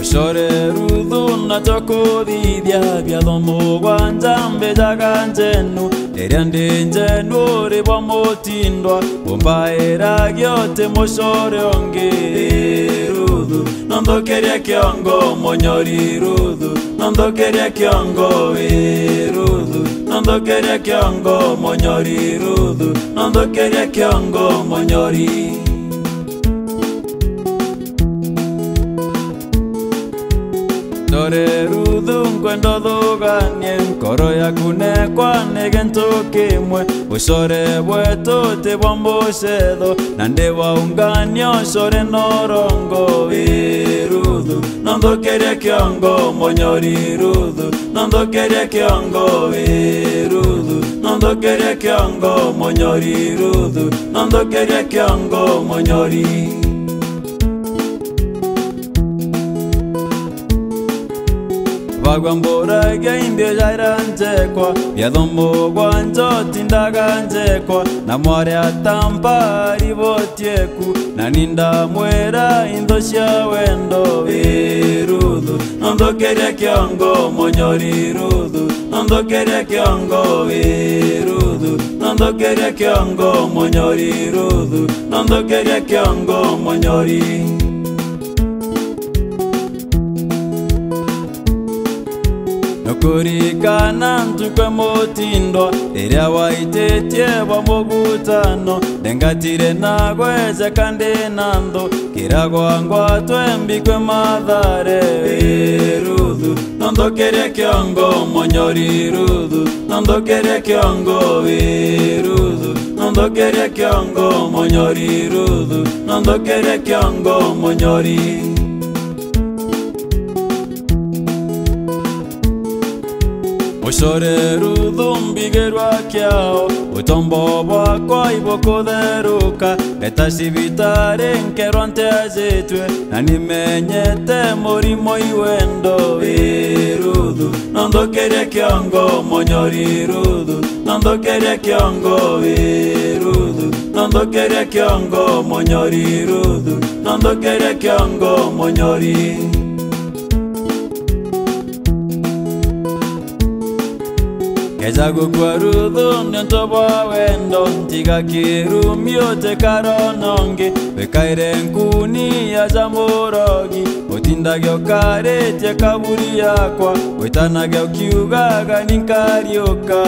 Shore rudhu na choko dhidya Vyadhomo wanjambe jaganjenu Eriande njenu riba motindwa Bombaera gyote moshore onge Rudhu Nando keria kiongo monyori rudhu Nando keria kiongo rudhu Nando keria kiongo monyori rudhu Nando keria kiongo monyori Dore rudhu nkwendo dhuganie Nkoro ya kune kwa negento kimwe Ushore bweto te bombo shedo Nande wa unganyo shore norongo Rudhu Nando keria kiongo monyori rudhu Nando keria kiongo rudhu Nando keria kiongo monyori rudhu Nando keria kiongo monyori Vagwambora gainde jairanjekwa Vyadhomo gwanjo tindaganjekwa Na mware atampa rivotieku Na ninda mwera indosha wendo Rudhu Nando keria kiongo monyori rudhu Nando keria kiongo rudhu Nando keria kiongo monyori rudhu Nando keria kiongo monyori Nokurikana ntukwe motindwa Eria waitetie wamogutano Dengatire nagweze kande nando Kiragwa ngwatwe mbikwe madhare Rudhu Nando keria kiongo monyori rudhu Nando keria kiongo rudhu Nando keria kiongo monyori rudhu Nando keria kiongo monyori Ushore rudhu mbigerwa kiao Utombo wakwa iboko deruka Leta sivitare nkero ante azetwe Na nimenyete morimo iwendo Rudhu Nando keria kiongo monyori rudhu Nando keria kiongo rudhu Nando keria kiongo monyori rudhu Nando keria kiongo monyori Kejago kwa rudhu nyantoba wendo Ntiga kirumio te karononge Wekaire nkuni ya jamorogi Utindagyo kare te kaburi yakwa Wetanagyo kiugaga ninkarioka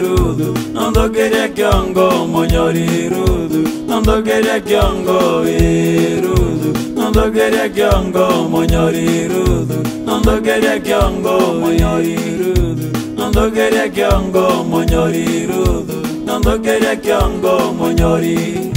Rudhu Nando keria kiongo monyori rudhu Nando keria kiongo rudhu Nando keria kiongo monyori rudhu Nando keria kiongo monyori rudhu Nando keria kiongo monyori rudhu Nando keria kiongo monyori